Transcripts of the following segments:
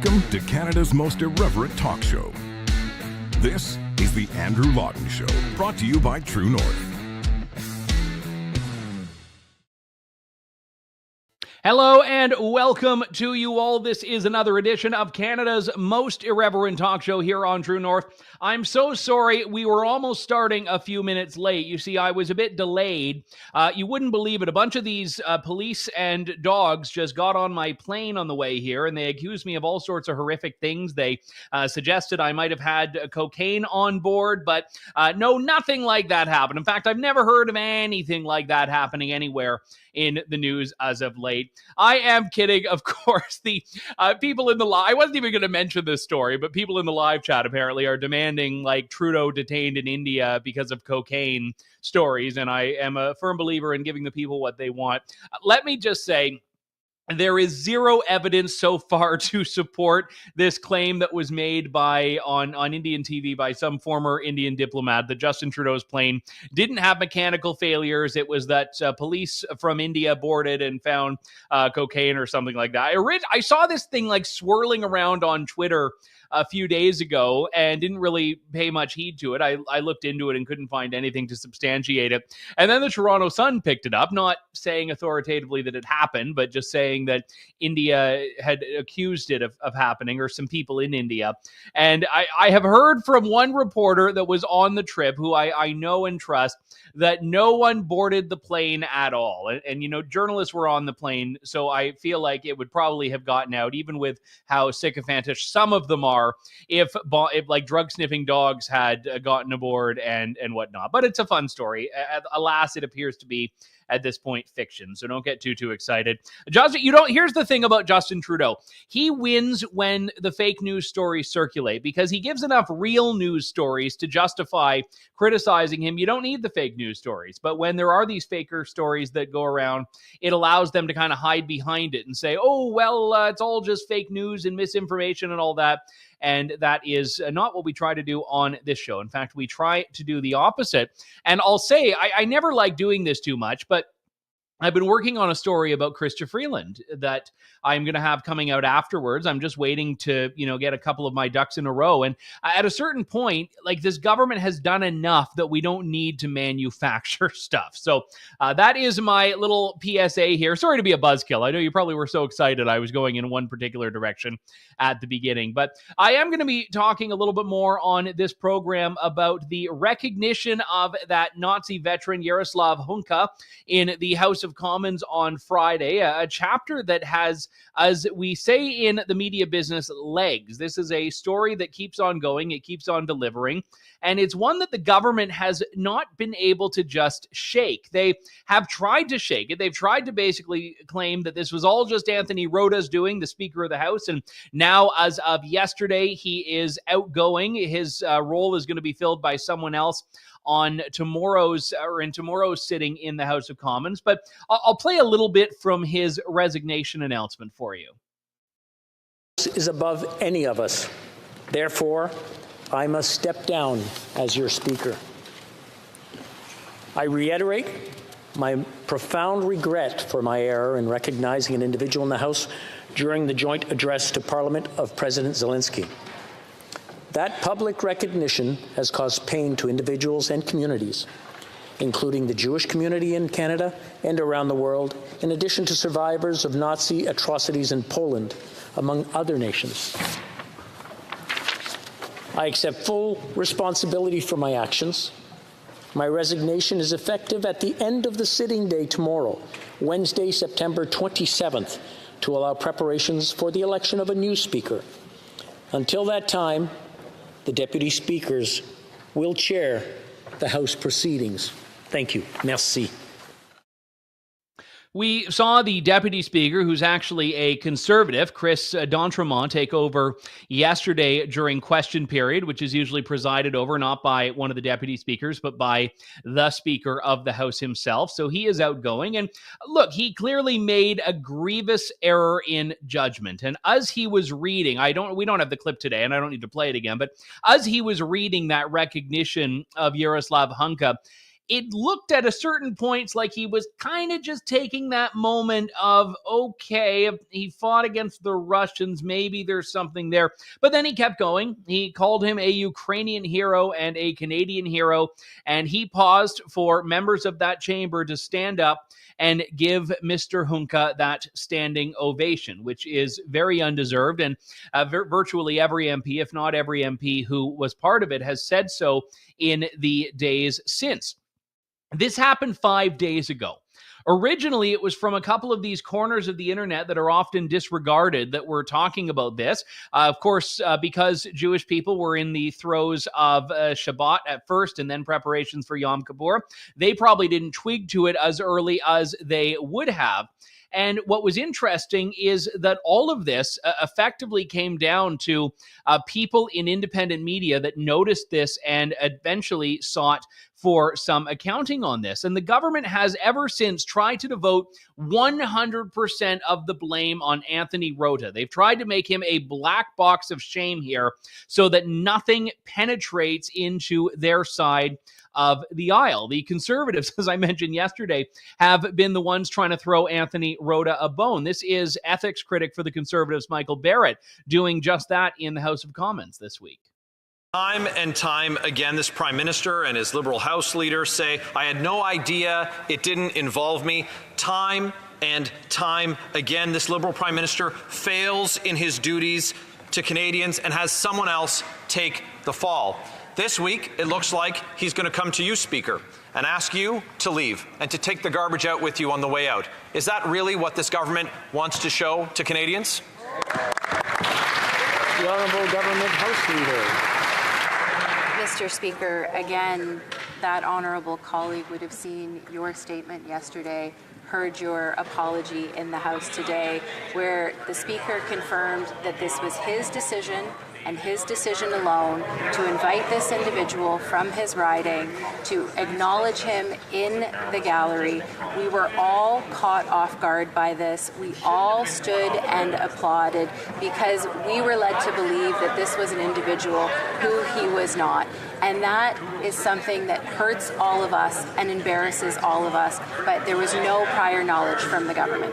Welcome to Canada's most irreverent talk show. This is the Andrew Lawton Show, brought to you by True North. Hello and welcome to you all. This is another edition of Canada's most irreverent talk show here on True North. I'm so sorry we were almost starting a few minutes late. You see, I was a bit delayed. You wouldn't believe it. A bunch of these police and dogs just got on my plane on the way here, and they accused me of all sorts of horrific things. They suggested I might have had cocaine on board, but no, nothing like that happened. In fact, I've never heard of anything like that happening anywhere in the news as of late. I am kidding, of course. The people in the live, I wasn't even going to mention this story, but people in the live chat apparently are demanding like Trudeau detained in India because of cocaine stories, and I am a firm believer in giving the people what they want. Let me just say, there is zero evidence so far to support this claim that was made on Indian TV by some former Indian diplomat that Justin Trudeau's plane didn't have mechanical failures. It was that police from India boarded and found cocaine or something like that. I saw this thing like swirling around on Twitter a few days ago and didn't really pay much heed to it. I looked into it and couldn't find anything to substantiate it. And then the Toronto Sun picked it up, not saying authoritatively that it happened, but just saying that India had accused it of happening, or some people in India. And I have heard from one reporter that was on the trip, who I know and trust, that no one boarded the plane at all. And you know, journalists were on the plane, so I feel like it would probably have gotten out, even with how sycophantish some of them are, if like drug sniffing dogs had gotten aboard and whatnot. But it's a fun story. Alas, it appears to be at this point fiction, so don't get too excited. Justin, here's the thing about Justin Trudeau. He wins when the fake news stories circulate, because he gives enough real news stories to justify criticizing him. You don't need the fake news stories, but when there are these faker stories that go around, it allows them to kind of hide behind it and say, oh, well, it's all just fake news and misinformation and all that. And that is not what we try to do on this show. In fact, we try to do the opposite. And I'll say, I never like doing this too much, but I've been working on a story about Chrystia Freeland that I'm going to have coming out afterwards. I'm just waiting to, get a couple of my ducks in a row. And at a certain point, like, this government has done enough that we don't need to manufacture stuff. So that is my little PSA here. Sorry to be a buzzkill. I know you probably were so excited I was going in one particular direction at the beginning, but I am going to be talking a little bit more on this program about the recognition of that Nazi veteran Jaroslav Hunka in the House of Commons on Friday, a chapter that has, as we say in the media business, legs. This is a story that keeps on going, it keeps on delivering, and it's one that the government has not been able to just shake. They have tried to shake it. They've tried to basically claim that this was all just Anthony Rota's doing, the Speaker of the House, and now, as of yesterday, he is outgoing. His role is going to be filled by someone else in tomorrow's sitting in the House of Commons. But I'll play a little bit from his resignation announcement for you. This is above any of us. Therefore, I must step down as your Speaker. I reiterate my profound regret for my error in recognizing an individual in the House during the joint address to Parliament of President Zelensky. That public recognition has caused pain to individuals and communities, including the Jewish community in Canada and around the world, in addition to survivors of Nazi atrocities in Poland, among other nations. I accept full responsibility for my actions. My resignation is effective at the end of the sitting day tomorrow, Wednesday, September 27th, to allow preparations for the election of a new Speaker. Until that time, the Deputy Speakers will chair the House proceedings. Thank you. Merci. We saw the Deputy Speaker, who's actually a Conservative, Chris D'Entremont, take over yesterday during question period, which is usually presided over not by one of the Deputy Speakers, but by the Speaker of the House himself. So he is outgoing. And look, he clearly made a grievous error in judgment. And as he was reading, we don't have the clip today, and I don't need to play it again, but as he was reading that recognition of Jaroslav Hunka, it looked at a certain points like he was kind of just taking that moment of, okay, he fought against the Russians, maybe there's something there. But then he kept going. He called him a Ukrainian hero and a Canadian hero, and he paused for members of that chamber to stand up and give Mr. Hunka that standing ovation, which is very undeserved. And virtually every MP, if not every MP who was part of it, has said so in the days since. This happened 5 days ago. Originally, it was from a couple of these corners of the internet that are often disregarded that were talking about this. Of course, because Jewish people were in the throes of Shabbat at first and then preparations for Yom Kippur, they probably didn't twig to it as early as they would have. And what was interesting is that all of this effectively came down to people in independent media that noticed this and eventually sought for some accounting on this. And the government has ever since tried to devote 100% of the blame on Anthony Rota. They've tried to make him a black box of shame here so that nothing penetrates into their side of the aisle. The Conservatives, as I mentioned yesterday, have been the ones trying to throw Anthony Rota a bone. This is ethics critic for the Conservatives, Michael Barrett, doing just that in the House of Commons this week. Time and time again, this Prime Minister and his Liberal House leader say, I had no idea, it didn't involve me. Time and time again, this Liberal Prime Minister fails in his duties to Canadians and has someone else take the fall. This week, it looks like he's going to come to you, Speaker, and ask you to leave and to take the garbage out with you on the way out. Is that really what this government wants to show to Canadians? The Honourable Government House Leader. Mr. Speaker, again, that honourable colleague would have seen your statement yesterday, heard your apology in the House today, where the Speaker confirmed that this was his decision and his decision alone to invite this individual from his riding, to acknowledge him in the gallery. We were all caught off guard by this. We all stood and applauded because we were led to believe that this was an individual who he was not. And that is something that hurts all of us and embarrasses all of us, but there was no prior knowledge from the government.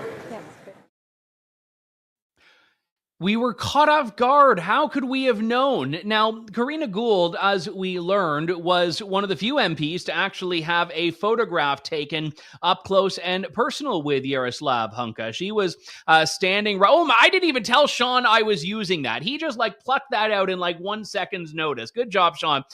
We were caught off guard. How could we have known? Now, Karina Gould, as we learned, was one of the few MPs to actually have a photograph taken up close and personal with Yaroslav Hunka. She was standing. Oh, I didn't even tell Sean I was using that. He just plucked that out in 1 second's notice. Good job, Sean.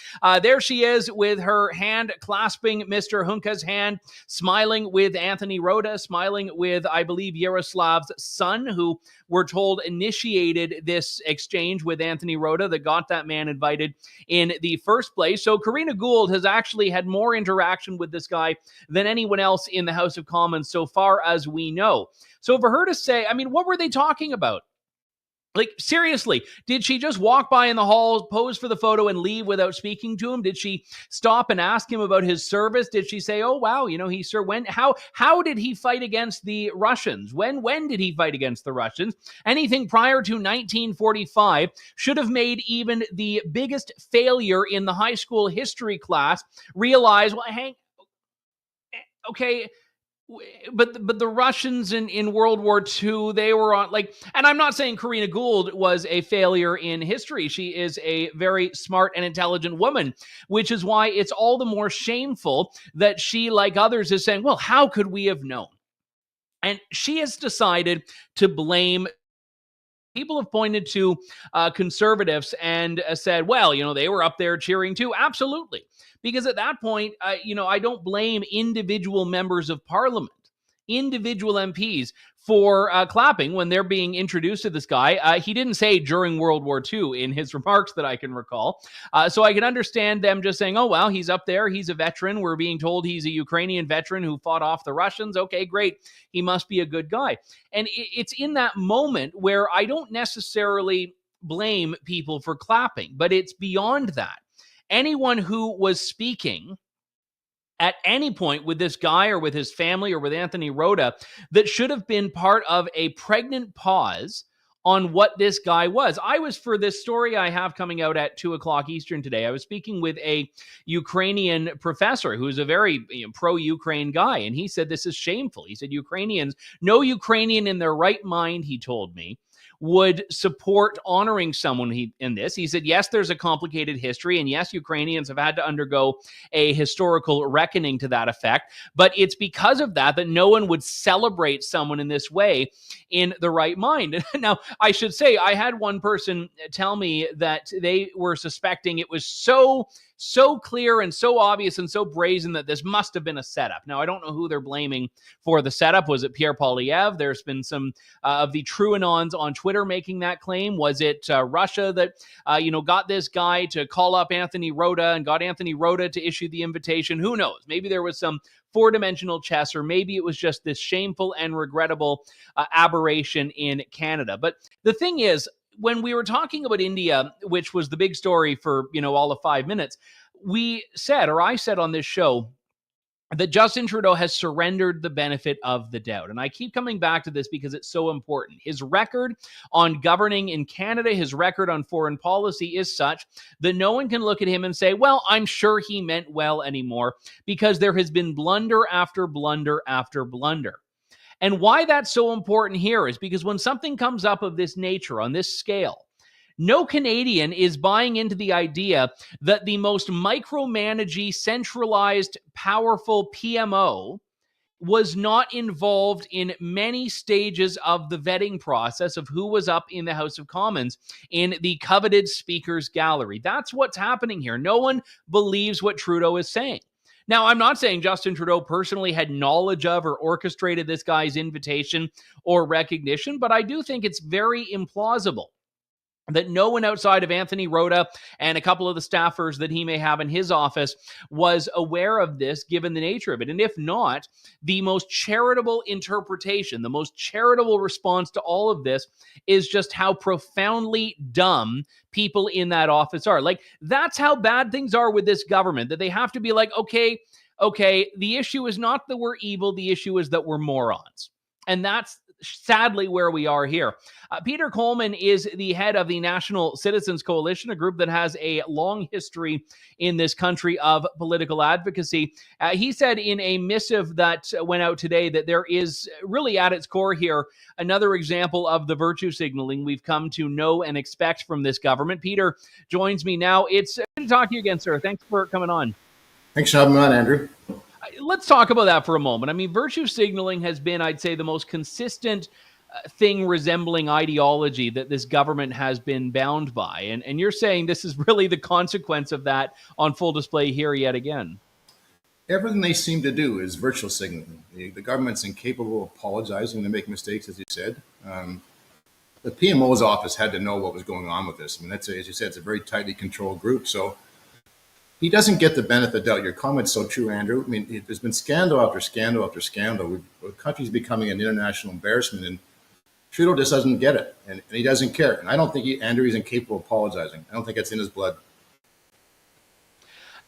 There she is with her hand clasping Mr. Hunka's hand, smiling with Anthony Rota, smiling with, I believe, Yaroslav's son, who we're told initiated this exchange with Anthony Rota that got that man invited in the first place. So Karina Gould has actually had more interaction with this guy than anyone else in the House of Commons so far as we know. So for her to say, what were they talking about? Seriously, did she just walk by in the hall, pose for the photo, and leave without speaking to him? Did she stop and ask him about his service? Did she say, oh, wow, he served? When, how did he fight against the Russians? When did he fight against the Russians? Anything prior to 1945 should have made even the biggest failure in the high school history class realize, okay, but the Russians in World War II, they were on and I'm not saying Karina Gould was a failure in history. She is a very smart and intelligent woman, which is why it's all the more shameful that she, like others, is saying, well, how could we have known? And she has decided to blame. People have pointed to conservatives and said, well, they were up there cheering too. Absolutely. Because at that point, I don't blame individual members of parliament, individual MPs for clapping when they're being introduced to this guy. He didn't say during World War II in his remarks that I can recall. So I can understand them just saying, oh, well, he's up there. He's a veteran. We're being told he's a Ukrainian veteran who fought off the Russians. Okay, great. He must be a good guy. And it's in that moment where I don't necessarily blame people for clapping, but it's beyond that. Anyone who was speaking at any point with this guy or with his family or with Anthony Rota that should have been part of a pregnant pause on what this guy was. I was, for this story I have coming out at 2:00 Eastern today, I was speaking with a Ukrainian professor who's a very pro-Ukraine guy, and he said this is shameful. He said no Ukrainian in their right mind, he told me, would support honoring someone in this. He said, yes, there's a complicated history, and yes, Ukrainians have had to undergo a historical reckoning to that effect, but it's because of that no one would celebrate someone in this way in the right mind. Now, I should say, I had one person tell me that they were suspecting it was so clear and so obvious and so brazen that this must have been a setup. Now, I don't know who they're blaming for the setup. Was it Pierre Poilievre? There's been some of the Truanons on Twitter making that claim. Was it Russia that, got this guy to call up Anthony Rota and got Anthony Rota to issue the invitation? Who knows? Maybe there was some four-dimensional chess, or maybe it was just this shameful and regrettable aberration in Canada. But the thing is, when we were talking about India, which was the big story for, all of 5 minutes, I said on this show that Justin Trudeau has surrendered the benefit of the doubt. And I keep coming back to this because it's so important. His record on governing in Canada, his record on foreign policy is such that no one can look at him and say, well, I'm sure he meant well anymore, because there has been blunder after blunder after blunder. And why that's so important here is because when something comes up of this nature, on this scale, no Canadian is buying into the idea that the most micromanagey, centralized, powerful PMO was not involved in many stages of the vetting process of who was up in the House of Commons in the coveted speaker's gallery. That's what's happening here. No one believes what Trudeau is saying. Now, I'm not saying Justin Trudeau personally had knowledge of or orchestrated this guy's invitation or recognition, but I do think it's very implausible that no one outside of Anthony Rota and a couple of the staffers that he may have in his office was aware of this, given the nature of it. And if not, the most charitable interpretation, the most charitable response to all of this is just how profoundly dumb people in that office are. Like, that's how bad things are with this government, that they have to be like, okay, the issue is not that we're evil, the issue is that we're morons. And that's sadly where we are here. Peter Coleman is the head of the National Citizens Coalition, a group that has a long history in this country of political advocacy. He said in a missive that went out today that there is really at its core here another example of the virtue signaling we've come to know and expect from this government. Peter joins me now. It's good to talk to you again, sir. Thanks for coming on. Thanks for having me on, Andrew. Let's talk about that for a moment. I mean, virtue signaling has been, I'd say, the most consistent thing resembling ideology that this government has been bound by. And you're saying this is really the consequence of that on full display here yet again. Everything they seem to do is virtual signaling. The government's incapable of apologizing. They make mistakes, as you said. The PMO's office had to know what was going on with this. I mean, that's, as you said, it's a very tightly controlled group. So he doesn't get the benefit of doubt. Your comment's so true, Andrew. I mean, there's been scandal after scandal after scandal. The country's becoming an international embarrassment, and Trudeau just doesn't get it, and he doesn't care. And I don't think Andrew is incapable of apologizing. I don't think it's in his blood.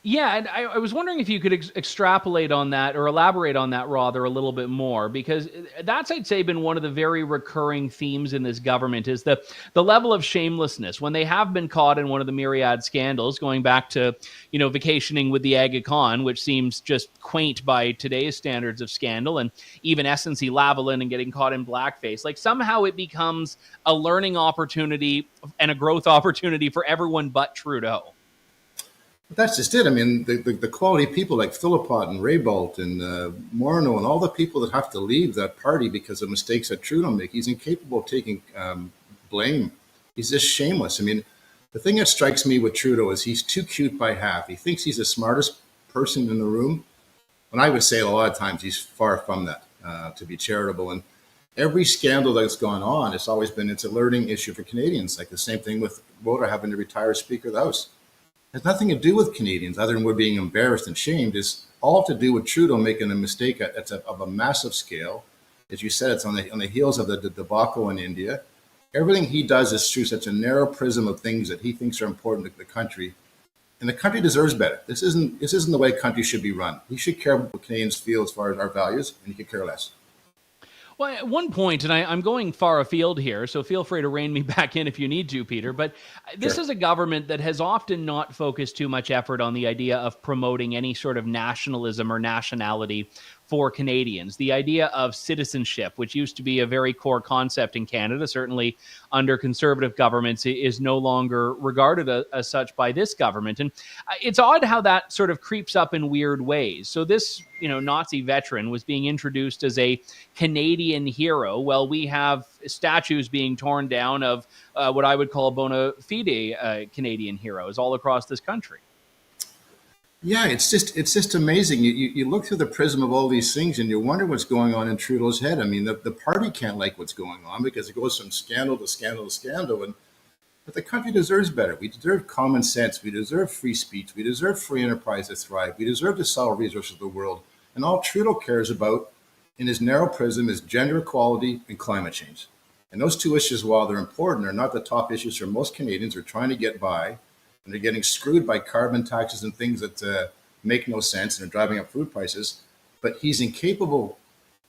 Yeah, and I was wondering if you could extrapolate on that, or elaborate on that rather a little bit more, because that's, I'd say, been one of the very recurring themes in this government is the level of shamelessness when they have been caught in one of the myriad scandals, going back to, vacationing with the Aga Khan, which seems just quaint by today's standards of scandal, and even SNC Lavalin and getting caught in blackface. Like, somehow it becomes a learning opportunity and a growth opportunity for everyone but Trudeau. But that's just it. I mean, the quality people like Philippot and Raybould and Morneau and all the people that have to leave that party because of mistakes that Trudeau makes, he's incapable of taking blame. He's just shameless. I mean, the thing that strikes me with Trudeau is he's too cute by half. He thinks he's the smartest person in the room. And I would say a lot of times he's far from that, to be charitable. And every scandal that's gone on, it's a learning issue for Canadians. Like the same thing with Rota having to retire Speaker of the House. It has nothing to do with Canadians other than we're being embarrassed and shamed. It's all to do with Trudeau making a mistake of a massive scale. As you said, it's on the heels of the debacle in India. Everything he does is through such a narrow prism of things that he thinks are important to the country. And the country deserves better. This isn't the way country should be run. He should care what Canadians feel as far as our values, and he could care less. Well, at one point, and I'm going far afield here, so feel free to rein me back in if you need to, Peter, but this Sure. is a government that has often not focused too much effort on the idea of promoting any sort of nationalism or nationality for Canadians. The idea of citizenship, which used to be a very core concept in Canada, certainly under conservative governments, is no longer regarded as such by this government. And it's odd how that sort of creeps up in weird ways. So this, Nazi veteran was being introduced as a Canadian hero. Well, we have statues being torn down of what I would call bona fide Canadian heroes all across this country. Yeah, it's just amazing. You look through the prism of all these things and you wonder what's going on in Trudeau's head. I mean, the party can't like what's going on because it goes from scandal to scandal to scandal. But the country deserves better. We deserve common sense. We deserve free speech. We deserve free enterprise to thrive. We deserve to sell resources to the world. And all Trudeau cares about in his narrow prism is gender equality and climate change. And those two issues, while they're important, are not the top issues for most Canadians who are trying to get by. And they're getting screwed by carbon taxes and things that make no sense and are driving up food prices. But he's incapable,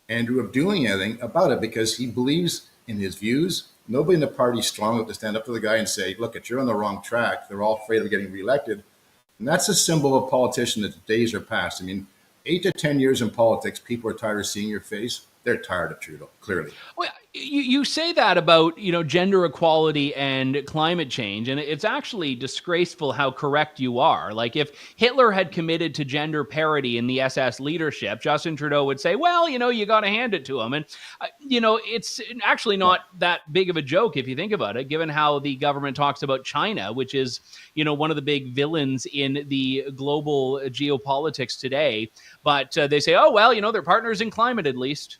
Andrew, of doing anything about it because he believes in his views. Nobody in the party is strong enough to stand up to the guy and say, look, you're on the wrong track. They're all afraid of getting reelected. And that's a symbol of a politician that days are past. I mean, 8 to 10 years in politics, people are tired of seeing your face. They're tired of Trudeau, clearly. Well, you say that about, gender equality and climate change, and it's actually disgraceful how correct you are. Like, if Hitler had committed to gender parity in the SS leadership, Justin Trudeau would say, well, you got to hand it to him. And, it's actually not that big of a joke if you think about it, given how the government talks about China, which is, one of the big villains in the global geopolitics today. But they say, oh, well, they're partners in climate at least.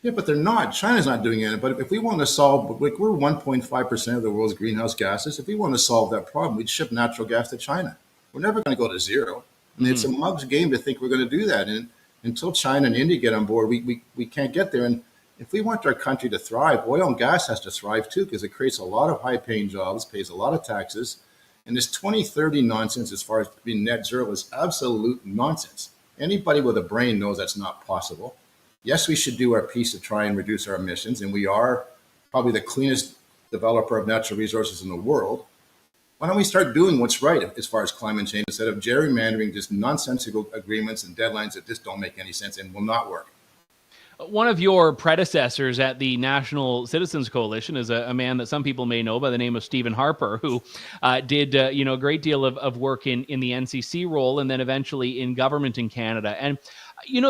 Yeah, but they're not. China's not doing it. But if we want to solve, like we're 1.5% of the world's greenhouse gases. If we want to solve that problem, we'd ship natural gas to China. We're never going to go to zero. I mean, it's a mug's game to think we're going to do that. And until China and India get on board, we can't get there. And if we want our country to thrive, oil and gas has to thrive too, because it creates a lot of high-paying jobs, pays a lot of taxes. And this 2030 nonsense as far as being net zero is absolute nonsense. Anybody with a brain knows that's not possible. Yes, we should do our piece to try and reduce our emissions, and we are probably the cleanest developer of natural resources in the world. Why don't we start doing what's right as far as climate change instead of gerrymandering just nonsensical agreements and deadlines that just don't make any sense and will not work? One of your predecessors at the National Citizens Coalition is a man that some people may know by the name of Stephen Harper, who did a great deal of work in the NCC role and then eventually in government in Canada. And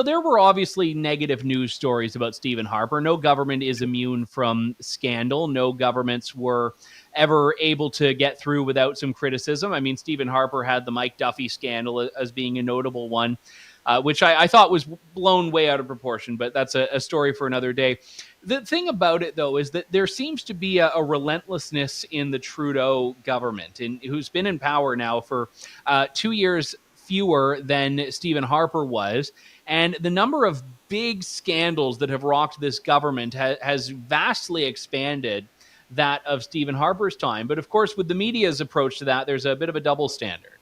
there were obviously negative news stories about Stephen Harper. No government is immune from scandal. No governments were ever able to get through without some criticism. I mean, Stephen Harper had the Mike Duffy scandal as being a notable one, which I thought was blown way out of proportion, but that's a story for another day. The thing about it, though, is that there seems to be a relentlessness in the Trudeau government, who's been in power now for 2 years fewer than Stephen Harper was. And the number of big scandals that have rocked this government has vastly expanded that of Stephen Harper's time. But of course, with the media's approach to that, there's a bit of a double standard.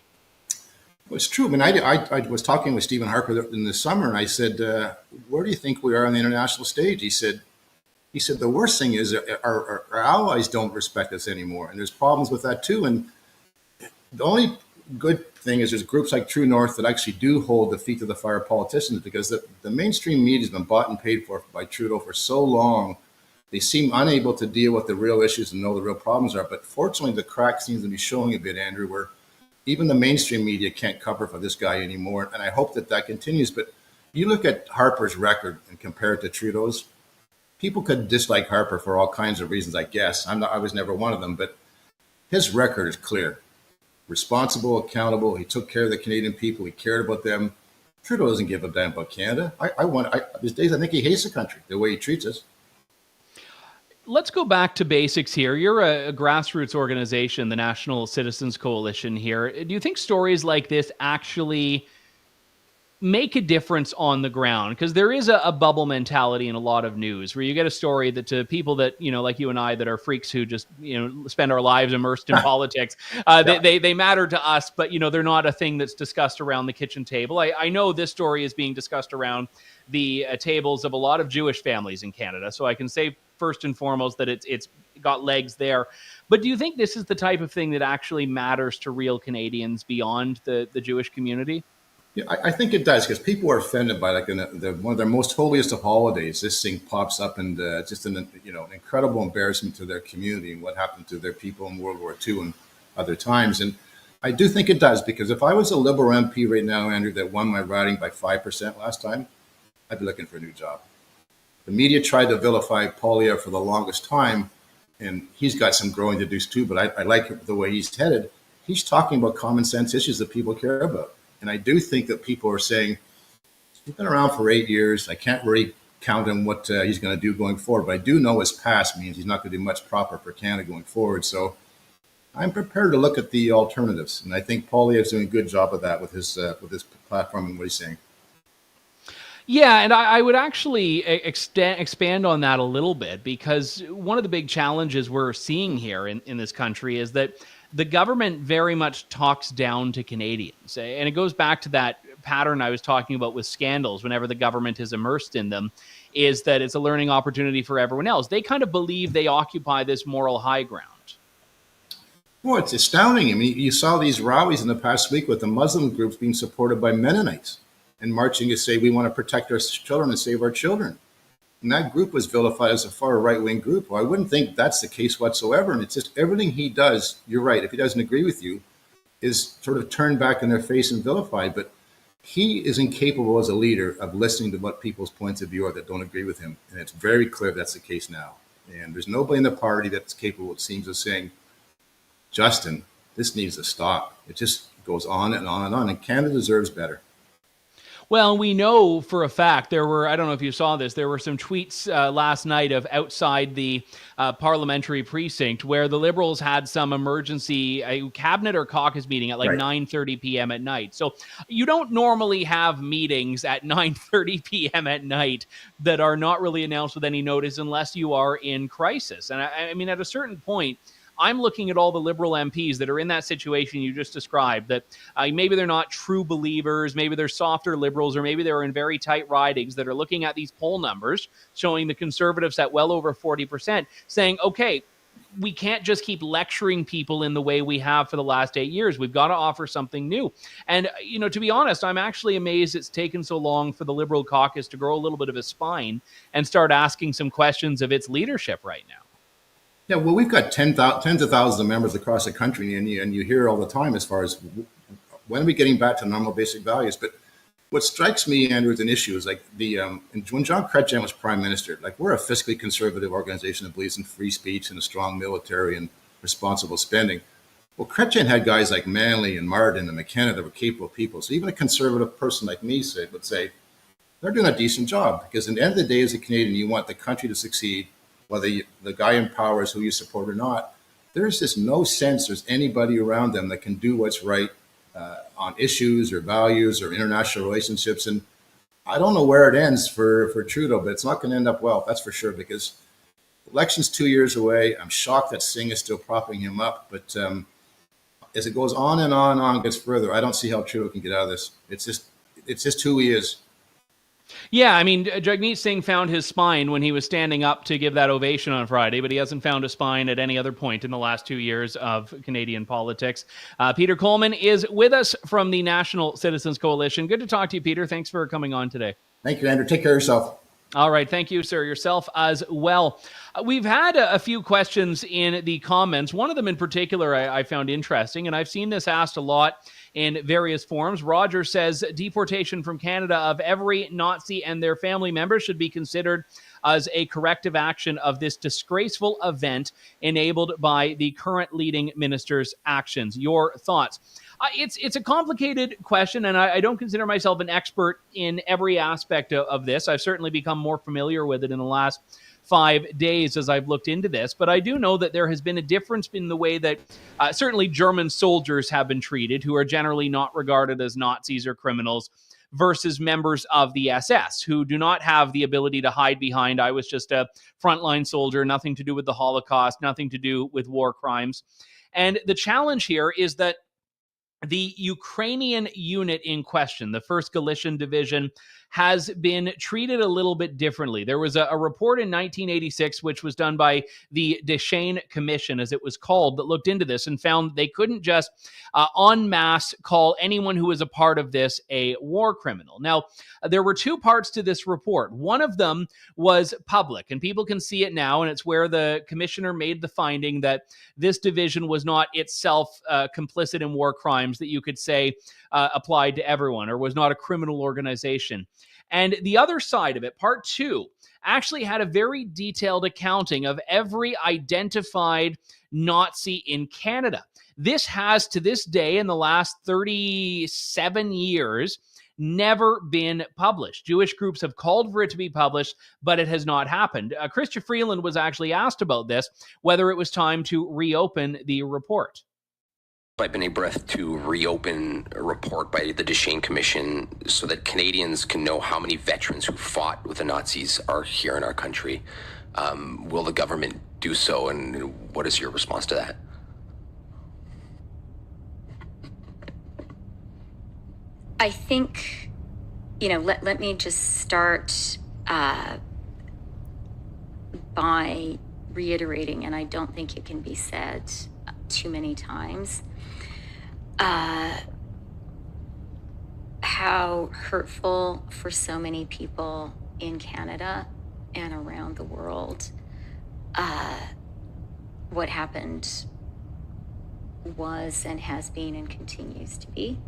Well, it's true. I mean, I was talking with Stephen Harper in the summer, and I said, where do you think we are on the international stage? He said, the worst thing is our allies don't respect us anymore. And there's problems with that too. And the only good thing is there's groups like True North that actually do hold the feet to the fire politicians, because the mainstream media has been bought and paid for by Trudeau for so long. They seem unable to deal with the real issues and know the real problems are. But fortunately, the crack seems to be showing a bit, Andrew, where even the mainstream media can't cover for this guy anymore. And I hope that continues. But you look at Harper's record and compare it to Trudeau's. People could dislike Harper for all kinds of reasons, I guess. I was never one of them. But his record is clear. Responsible, accountable. He took care of the Canadian people. He cared about them. Trudeau doesn't give a damn about Canada. These days, I think he hates the country, the way he treats us. Let's go back to basics here. You're a grassroots organization, the National Citizens Coalition here. Do you think stories like this actually make a difference on the ground? Because there is a bubble mentality in a lot of news where you get a story that to people that, like you and I, that are freaks who just, spend our lives immersed in politics, they matter to us, but, they're not a thing that's discussed around the kitchen table. I know this story is being discussed around the tables of a lot of Jewish families in Canada. So I can say first and foremost that it's got legs there. But do you think this is the type of thing that actually matters to real Canadians beyond the Jewish community? Yeah, I think it does, because people are offended by one of their most holiest of holidays. This thing pops up, and just an incredible embarrassment to their community and what happened to their people in World War II and other times. And I do think it does, because if I was a Liberal MP right now, Andrew, that won my riding by 5% last time, I'd be looking for a new job. The media tried to vilify Poilievre for the longest time, and he's got some growing to do too. But I like the way he's headed. He's talking about common sense issues that people care about. And I do think that people are saying, he's been around for 8 years. I can't really count on what he's going to do going forward. But I do know his past means he's not going to do much proper for Canada going forward. So I'm prepared to look at the alternatives. And I think Poilievre's doing a good job of that with his platform and what he's saying. Yeah, and I would actually expand on that a little bit, because one of the big challenges we're seeing here in this country is that the government very much talks down to Canadians. And it goes back to that pattern I was talking about with scandals. Whenever the government is immersed in them, is that it's a learning opportunity for everyone else. They kind of believe they occupy this moral high ground. Well, it's astounding. I mean, you saw these rallies in the past week with the Muslim groups being supported by Mennonites and marching to say we want to protect our children and save our children. And that group was vilified as a far right-wing group. Well, I wouldn't think that's the case whatsoever. And it's just everything he does, you're right, if he doesn't agree with you, is sort of turned back in their face and vilified. But he is incapable as a leader of listening to what people's points of view are that don't agree with him. And it's very clear that's the case now. And there's nobody in the party that's capable, it seems, of saying, Justin, this needs to stop. It just goes on and on and on. And Canada deserves better. Well, we know for a fact there were, I don't know if you saw this, there were some tweets last night of outside the parliamentary precinct where the Liberals had some emergency cabinet or caucus meeting at like 9:30 p.m. at night. So you don't normally have meetings at 9:30 p.m. at night that are not really announced with any notice unless you are in crisis. And I mean, at a certain point, I'm looking at all the Liberal MPs that are in that situation you just described, that maybe they're not true believers, maybe they're softer Liberals, or maybe they're in very tight ridings that are looking at these poll numbers showing the Conservatives at well over 40%, saying, okay, we can't just keep lecturing people in the way we have for the last 8 years. We've got to offer something new. And, to be honest, I'm actually amazed it's taken so long for the Liberal caucus to grow a little bit of a spine and start asking some questions of its leadership right now. Yeah, well, we've got tens of thousands of members across the country, and you hear all the time as far as when are we getting back to normal basic values. But what strikes me, Andrew, as an issue is like when John Chrétien was prime minister, like we're a fiscally conservative organization that believes in free speech and a strong military and responsible spending. Well, Chrétien had guys like Manley and Martin and McKenna that were capable people. So even a conservative person like me would say they're doing a decent job, because at the end of the day, as a Canadian, you want the country to succeed. Whether the guy in power is who you support or not, there's just no sense there's anybody around them that can do what's right on issues or values or international relationships. And I don't know where it ends for Trudeau, but it's not going to end up well, that's for sure, because the election's 2 years away. I'm shocked that Singh is still propping him up. But as it goes on and on and on, gets further, I don't see how Trudeau can get out of this. It's just who he is. Yeah, I mean, Jagmeet Singh found his spine when he was standing up to give that ovation on Friday, but he hasn't found a spine at any other point in the last 2 years of Canadian politics. Peter Coleman is with us from the National Citizens Coalition. Good to talk to you, Peter. Thanks for coming on today. Thank you, Andrew. Take care of yourself. All right. Thank you, sir. Yourself as well. We've had a few questions in the comments. One of them in particular I found interesting, and I've seen this asked a lot in various forms. Roger says deportation from Canada of every Nazi and their family members should be considered as a corrective action of this disgraceful event enabled by the current leading minister's actions. Your thoughts? It's a complicated question, and I don't consider myself an expert in every aspect of this. I've certainly become more familiar with it in the last 5 days as I've looked into this, but I do know that there has been a difference in the way that certainly German soldiers have been treated, who are generally not regarded as Nazis or criminals, versus members of the SS, who do not have the ability to hide behind, I was just a frontline soldier, nothing to do with the Holocaust, nothing to do with war crimes. And the challenge here is that the Ukrainian unit in question, the 1st Galician Division, has been treated a little bit differently. There was a report in 1986, which was done by the Deschênes Commission, as it was called, that looked into this and found they couldn't just en masse call anyone who was a part of this a war criminal. Now, there were 2 parts to this report. One of them was public, and people can see it now, and it's where the commissioner made the finding that this division was not itself complicit in war crimes that you could say applied to everyone, or was not a criminal organization. And the other side of it, part 2, actually had a very detailed accounting of every identified Nazi in Canada. This has, to this day, in the last 37 years, never been published. Jewish groups have called for it to be published, but it has not happened. Chrystia Freeland was actually asked about this, whether it was time to reopen the report. I've been able to reopen a report by the Deschênes Commission so that Canadians can know how many veterans who fought with the Nazis are here in our country. Will the government do so, and what is your response to that? I think, let me just start by reiterating, and I don't think it can be said too many times, how hurtful for so many people in Canada and around the world what happened was and has been and continues to be.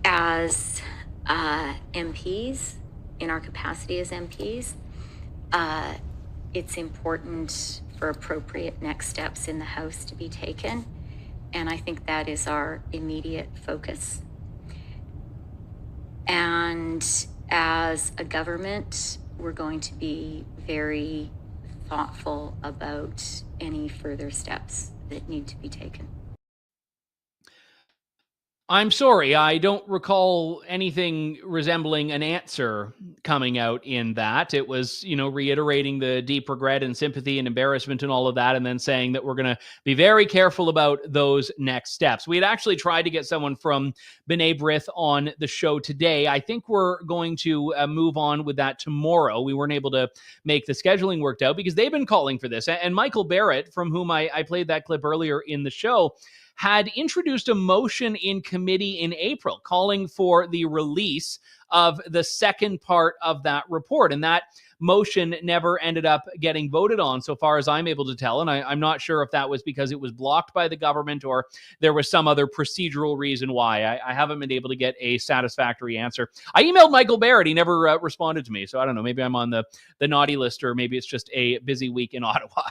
As MPs, in our capacity as MPs, it's important for appropriate next steps in the House to be taken, and I think that is our immediate focus. And as a government, we're going to be very thoughtful about any further steps that need to be taken. I'm sorry, I don't recall anything resembling an answer coming out in that. It was, reiterating the deep regret and sympathy and embarrassment and all of that, and then saying that we're going to be very careful about those next steps. We had actually tried to get someone from B'nai B'rith on the show today. I think we're going to move on with that tomorrow. We weren't able to make the scheduling worked out because they've been calling for this. And Michael Barrett, from whom I played that clip earlier in the show, had introduced a motion in committee in April calling for the release of the second part of that report. And that motion never ended up getting voted on, so far as I'm able to tell. And I'm not sure if that was because it was blocked by the government or there was some other procedural reason why. I haven't been able to get a satisfactory answer. I emailed Michael Barrett. He never responded to me. So I don't know. Maybe I'm on the naughty list, or maybe it's just a busy week in Ottawa.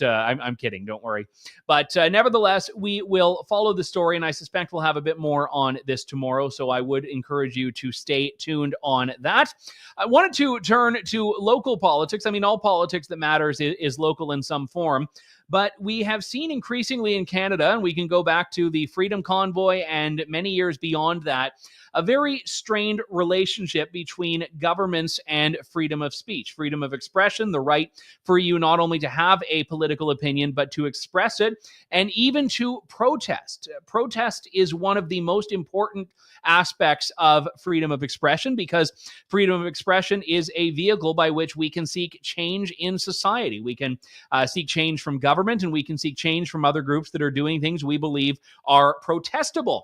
I'm kidding. Don't worry. But nevertheless, we will follow the story, and I suspect we'll have a bit more on this tomorrow. So I would encourage you to stay tuned on that. I wanted to turn to local politics. I mean, all politics that matters is local in some form. But we have seen increasingly in Canada, and we can go back to the Freedom Convoy and many years beyond that, a very strained relationship between governments and freedom of speech, freedom of expression, the right for you not only to have a political opinion, but to express it, and even to protest. Protest is one of the most important aspects of freedom of expression, because freedom of expression is a vehicle by which we can seek change in society. We can seek change from government, and we can seek change from other groups that are doing things we believe are protestable.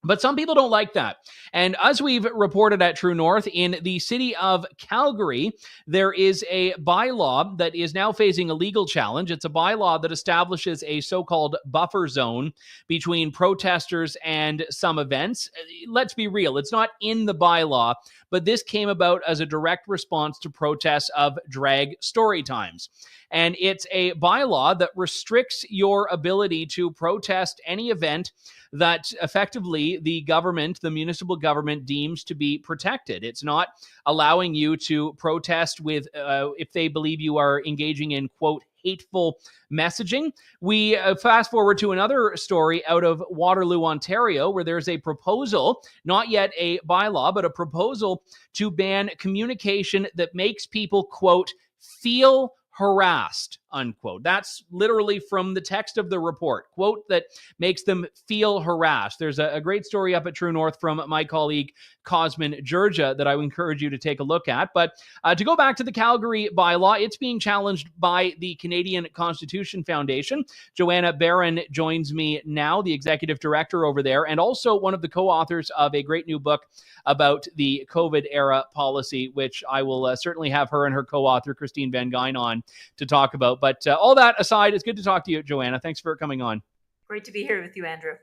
But some people don't like that. And as we've reported at True North, in the city of Calgary, there is a bylaw that is now facing a legal challenge. It's a bylaw that establishes a so-called buffer zone between protesters and some events. Let's be real, it's not in the bylaw, but this came about as a direct response to protests of drag story times. And it's a bylaw that restricts your ability to protest any event that effectively the government, the municipal government, deems to be protected. It's not allowing you to protest with, if they believe you are engaging in, quote, hateful messaging. We fast forward to another story out of Waterloo, Ontario, where there's a proposal, not yet a bylaw, but a proposal to ban communication that makes people, quote, feel harassed, unquote. That's literally from the text of the report, quote, that makes them feel harassed. There's a great story up at True North from my colleague Cosmin Georgia that I would encourage you to take a look at. But to go back to the Calgary bylaw, it's being challenged by the Canadian Constitution Foundation. Joanna Baron joins me now, the executive director over there, and also one of the co-authors of a great new book about the COVID era policy, which I will certainly have her and her co-author, Christine Van Gyn, on to talk about. But all that aside, it's good to talk to you, Joanna. Thanks for coming on. Great to be here with you, Andrew.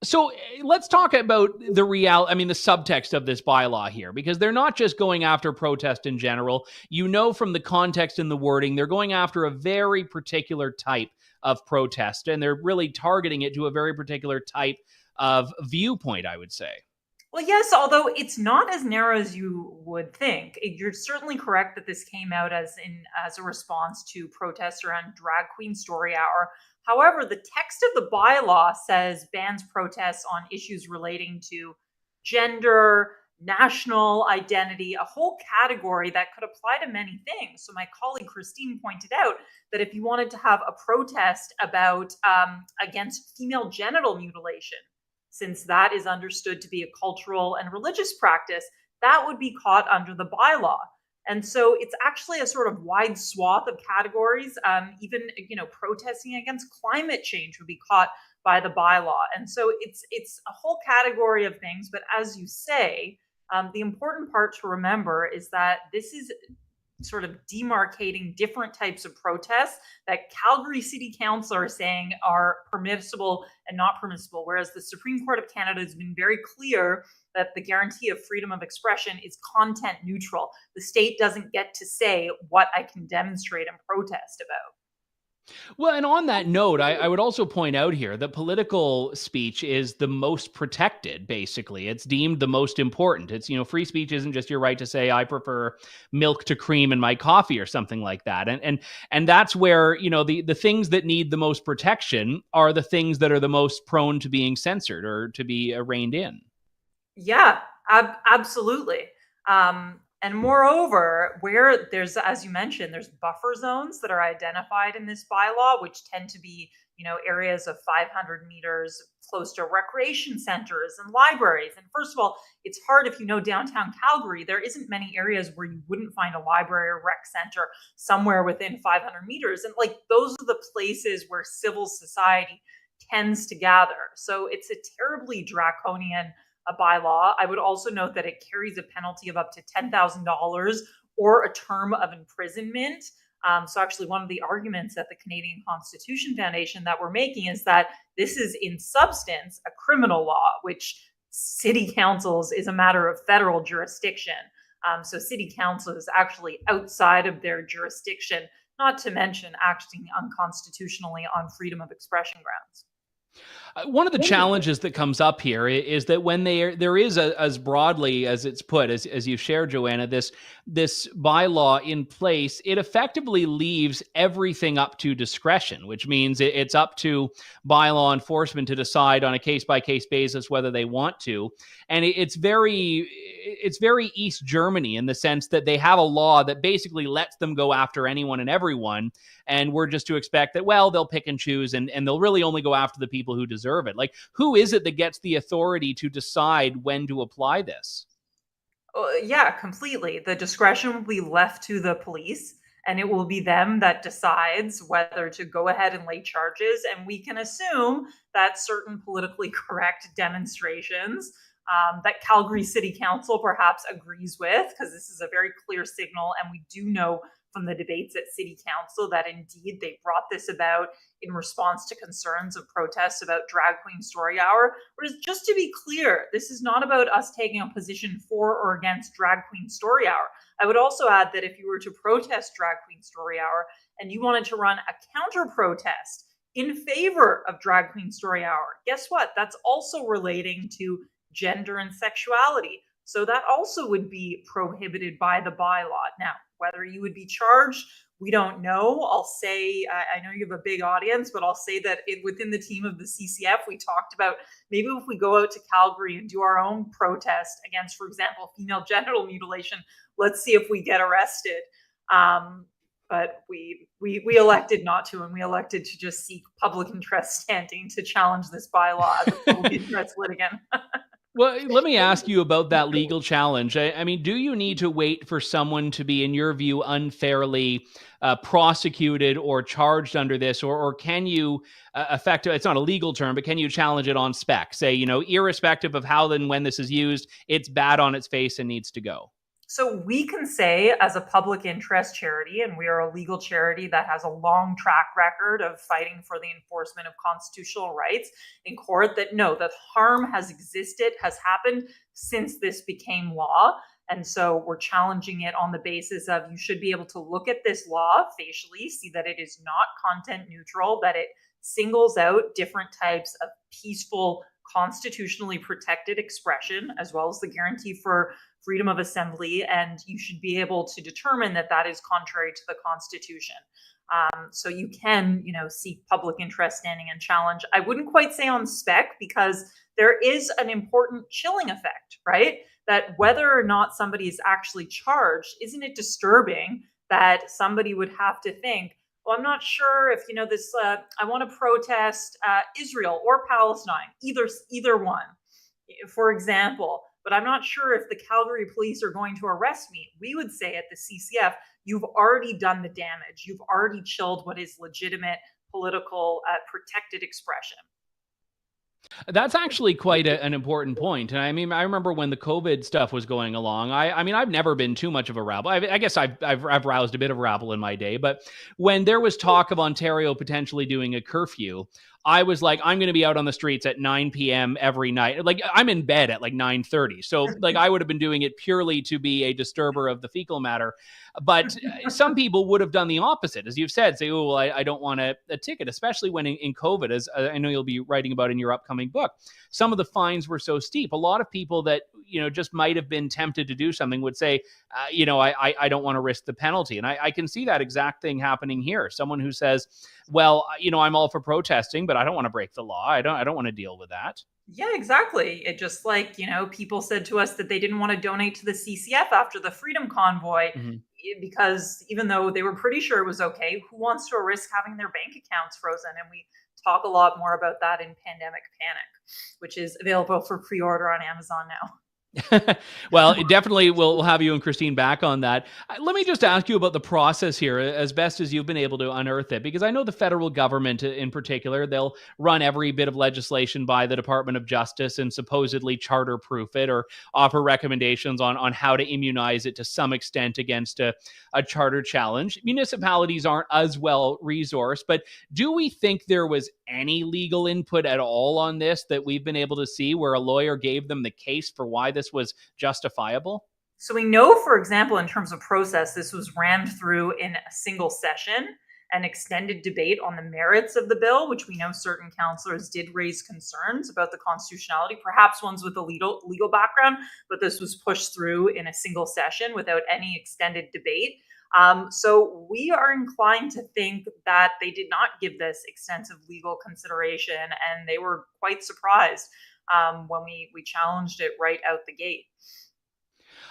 So let's talk about the the subtext of this bylaw here, because they're not just going after protest in general. You know, from the context and the wording, they're going after a very particular type of protest, and they're really targeting it to a very particular type of viewpoint, I would say. Well, yes, although it's not as narrow as you would think. You're certainly correct that this came out as a response to protests around Drag Queen Story Hour. However, the text of the bylaw says bans protests on issues relating to gender, national identity, a whole category that could apply to many things. So my colleague Christine pointed out that if you wanted to have a protest about against female genital mutilation, since that is understood to be a cultural and religious practice, that would be caught under the bylaw. And so it's actually a sort of wide swath of categories. Even, protesting against climate change would be caught by the bylaw. And so it's a whole category of things. But as you say, the important part to remember is that this is sort of demarcating different types of protests that Calgary City Council are saying are permissible and not permissible, whereas the Supreme Court of Canada has been very clear that the guarantee of freedom of expression is content neutral. The state doesn't get to say what I can demonstrate and protest about. Well, and on that note, I would also point out here that political speech is the most protected, basically. It's deemed the most important. It's, free speech isn't just your right to say, I prefer milk to cream in my coffee or something like that. And that's where, the things that need the most protection are the things that are the most prone to being censored or to be reined in. Yeah, absolutely. And moreover, where there's, as you mentioned, there's buffer zones that are identified in this bylaw, which tend to be, areas of 500 meters close to recreation centers and libraries. And first of all, it's hard if you know downtown Calgary, there isn't many areas where you wouldn't find a library or rec center somewhere within 500 meters. And those are the places where civil society tends to gather. So it's a terribly draconian a bylaw. I would also note that it carries a penalty of up to $10,000 or a term of imprisonment. So actually one of the arguments that the Canadian Constitution Foundation that we're making is that this is in substance a criminal law, which city councils is a matter of federal jurisdiction. So city council is actually outside of their jurisdiction, not to mention acting unconstitutionally on freedom of expression grounds. One of the challenges that comes up here is that when there is as broadly as it's put, as you shared, Joanna, this bylaw in place, it effectively leaves everything up to discretion, which means it's up to bylaw enforcement to decide on a case-by-case basis whether they want to. And it's very East Germany in the sense that they have a law that basically lets them go after anyone and everyone. And we're just to expect that, well, they'll pick and choose and they'll really only go after the people who deserve it. Who is it that gets the authority to decide when to apply this? Yeah, completely. The discretion will be left to the police, and it will be them that decides whether to go ahead and lay charges. And we can assume that certain politically correct demonstrations that Calgary City Council perhaps agrees with, because this is a very clear signal. And we do know from the debates at City Council that indeed they brought this about in response to concerns of protests about Drag Queen Story Hour. Whereas, just to be clear, this is not about us taking a position for or against Drag Queen Story Hour. I would also add that if you were to protest Drag Queen Story Hour and you wanted to run a counter protest in favor of Drag Queen Story Hour, guess what? That's also relating to gender and sexuality. So that also would be prohibited by the bylaw. Now, whether you would be charged We don't know. I'll say, I know you have a big audience, but I'll say that within the team of the CCF, we talked about maybe if we go out to Calgary and do our own protest against, for example, female genital mutilation, let's see if we get arrested. But we elected not to, and we elected to just seek public interest standing to challenge this bylaw as a public interest litigant. Well, let me ask you about that legal challenge. I mean, do you need to wait for someone to be, in your view, unfairly prosecuted or charged under this, or can you it's not a legal term, but can you challenge it on spec? Say, irrespective of how and when this is used, it's bad on its face and needs to go. So we can say, as a public interest charity, and we are a legal charity that has a long track record of fighting for the enforcement of constitutional rights in court, that no, that harm has existed, has happened since this became law. And so we're challenging it on the basis of you should be able to look at this law facially, see that it is not content neutral, that it singles out different types of peaceful, constitutionally protected expression, as well as the guarantee for freedom of assembly, and you should be able to determine that that is contrary to the Constitution. So you can, seek public interest standing and challenge. I wouldn't quite say on spec, because there is an important chilling effect, right? That whether or not somebody is actually charged, isn't it disturbing that somebody would have to think, well, I'm not sure if, this, I want to protest Israel or Palestine, either one, for example, but I'm not sure if the Calgary police are going to arrest me. We would say at the CCF, you've already done the damage. You've already chilled what is legitimate political protected expression. That's actually quite an important point. And I mean, I remember when the COVID stuff was going along, I mean, I've never been too much of a rabble. I guess I've roused a bit of rabble in my day, but when there was talk of Ontario potentially doing a curfew, I was like, I'm going to be out on the streets at 9 p.m. every night. Like, I'm in bed at like 9:30. So like, I would have been doing it purely to be a disturber of the fecal matter. But some people would have done the opposite, as you've said, say, oh, well, I don't want a ticket, especially when in COVID, as I know you'll be writing about in your upcoming book. Some of the fines were so steep. A lot of people that, just might have been tempted to do something would say, I don't want to risk the penalty. And I can see that exact thing happening here. Someone who says, well, I'm all for protesting, but I don't want to break the law. I don't want to deal with that. Yeah, exactly. It just like, people said to us that they didn't want to donate to the CCF after the Freedom Convoy, because even though they were pretty sure it was okay, who wants to risk having their bank accounts frozen? And we talk a lot more about that in Pandemic Panic, which is available for pre-order on Amazon now. Well, definitely we'll have you and Christine back on that. Let me just ask you about the process here, as best as you've been able to unearth it, because I know the federal government in particular, they'll run every bit of legislation by the Department of Justice and supposedly charter-proof it or offer recommendations on how to immunize it to some extent against a charter challenge. Municipalities aren't as well resourced, but do we think there was any legal input at all on this that we've been able to see where a lawyer gave them the case for why this was justifiable? So we know, for example, in terms of process, this was rammed through in a single session, an extended debate on the merits of the bill, which we know certain councillors did raise concerns about the constitutionality, perhaps ones with a legal background, but this was pushed through in a single session without any extended debate. So we are inclined to think that they did not give this extensive legal consideration, and they were quite surprised when we challenged it right out the gate.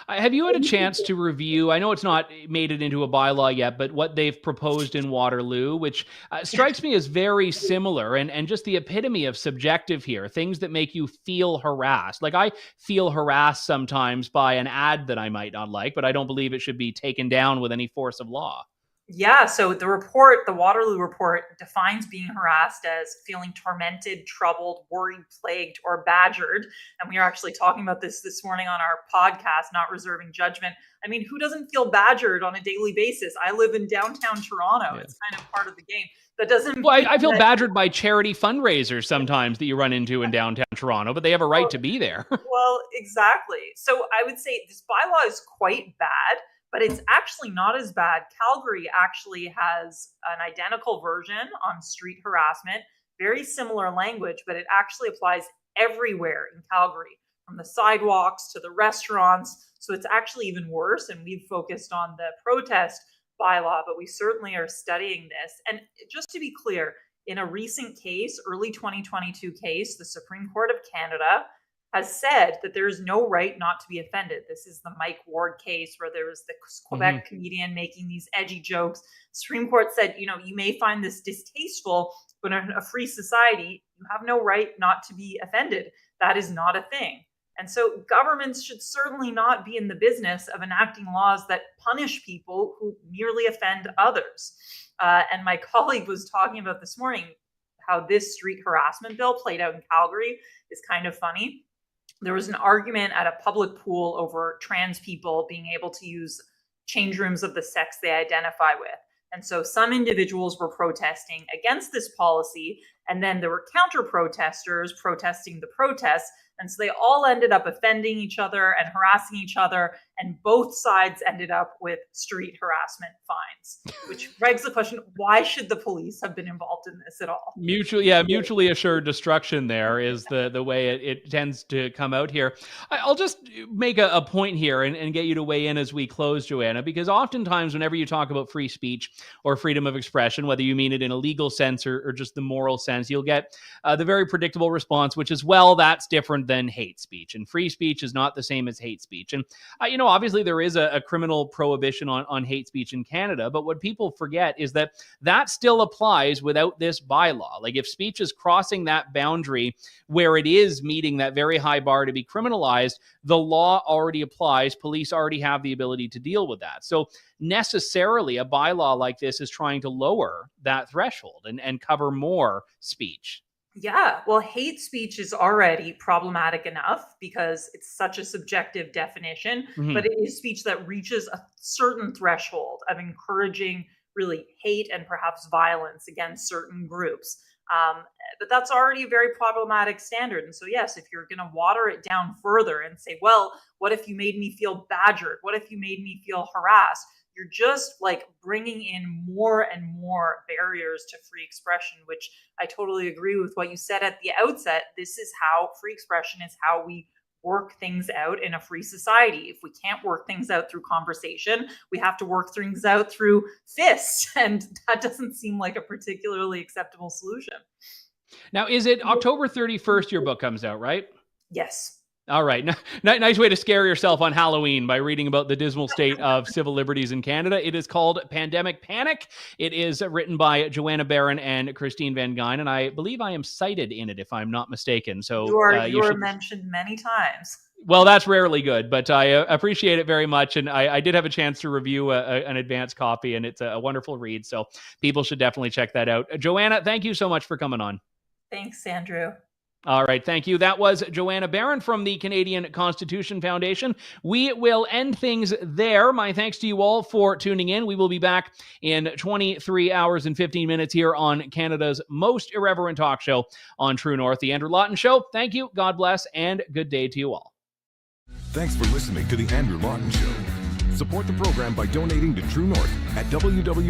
Have you had a chance to review, I know it's not made it into a bylaw yet, but what they've proposed in Waterloo, which strikes me as very similar and just the epitome of subjective here, things that make you feel harassed. Like I feel harassed sometimes by an ad that I might not like, but I don't believe it should be taken down with any force of law. Yeah, so the Waterloo report defines being harassed as feeling tormented, troubled, worried, plagued, or badgered. And we are actually talking about this morning on our podcast, Not Reserving Judgment. I mean, who doesn't feel badgered on a daily basis? I live in downtown Toronto. Yeah. It's kind of part of the game. That doesn't. Well, I feel badgered by charity fundraisers sometimes that you run into in downtown Toronto, but they have a right to be there. Well, exactly. So I would say this bylaw is quite bad, but it's actually not as bad. Calgary actually has an identical version on street harassment, very similar language, but it actually applies everywhere in Calgary, from the sidewalks to the restaurants. So it's actually even worse. And we've focused on the protest bylaw, but we certainly are studying this. And just to be clear, in a recent case, early 2022 case, the Supreme Court of Canada has said that there is no right not to be offended. This is the Mike Ward case where there was the Quebec comedian making these edgy jokes. Supreme Court said, you may find this distasteful, but in a free society, you have no right not to be offended. That is not a thing. And so governments should certainly not be in the business of enacting laws that punish people who merely offend others. And my colleague was talking about this morning how this street harassment bill played out in Calgary is kind of funny. There was an argument at a public pool over trans people being able to use change rooms of the sex they identify with. And so some individuals were protesting against this policy, and then there were counter protesters protesting the protests. And so they all ended up offending each other and harassing each other, and both sides ended up with street harassment fines, which begs the question, why should the police have been involved in this at all? Mutually assured destruction there is the way it tends to come out here. I'll just make a point here and get you to weigh in as we close, Joanna, because oftentimes whenever you talk about free speech or freedom of expression, whether you mean it in a legal sense or just the moral sense, you'll get the very predictable response, which is, well, that's different than hate speech, and free speech is not the same as hate speech. And obviously there is a criminal prohibition on hate speech in Canada, but what people forget is that still applies without this bylaw. Like, if speech is crossing that boundary where it is meeting that very high bar to be criminalized, the law already applies. Police already have the ability to deal with that. So necessarily a bylaw like this is trying to lower that threshold and cover more speech. Yeah, well, hate speech is already problematic enough because it's such a subjective definition, but it is speech that reaches a certain threshold of encouraging really hate and perhaps violence against certain groups. But that's already a very problematic standard. And so, yes, if you're going to water it down further and say, well, what if you made me feel badgered? What if you made me feel harassed? You're just like bringing in more and more barriers to free expression, which I totally agree with what you said at the outset. This is how free expression is how we work things out in a free society. If we can't work things out through conversation, we have to work things out through fists. And that doesn't seem like a particularly acceptable solution. Now, is it October 31st your book comes out, right? Yes. All right. Nice way to scare yourself on Halloween by reading about the dismal state of civil liberties in Canada. It is called Pandemic Panic. It is written by Joanna Baron and Christine Van Geyn, and I believe I am cited in it, if I'm not mistaken. So you are mentioned many times. Well, that's rarely good, but I appreciate it very much. And I did have a chance to review an advanced copy, and it's a wonderful read. So people should definitely check that out. Joanna, thank you so much for coming on. Thanks, Andrew. All right. Thank you. That was Joanna Baron from the Canadian Constitution Foundation. We will end things there. My thanks to you all for tuning in. We will be back in 23 hours and 15 minutes here on Canada's most irreverent talk show on True North, The Andrew Lawton Show. Thank you. God bless, and good day to you all. Thanks for listening to The Andrew Lawton Show. Support the program by donating to True North at www.tnc.news.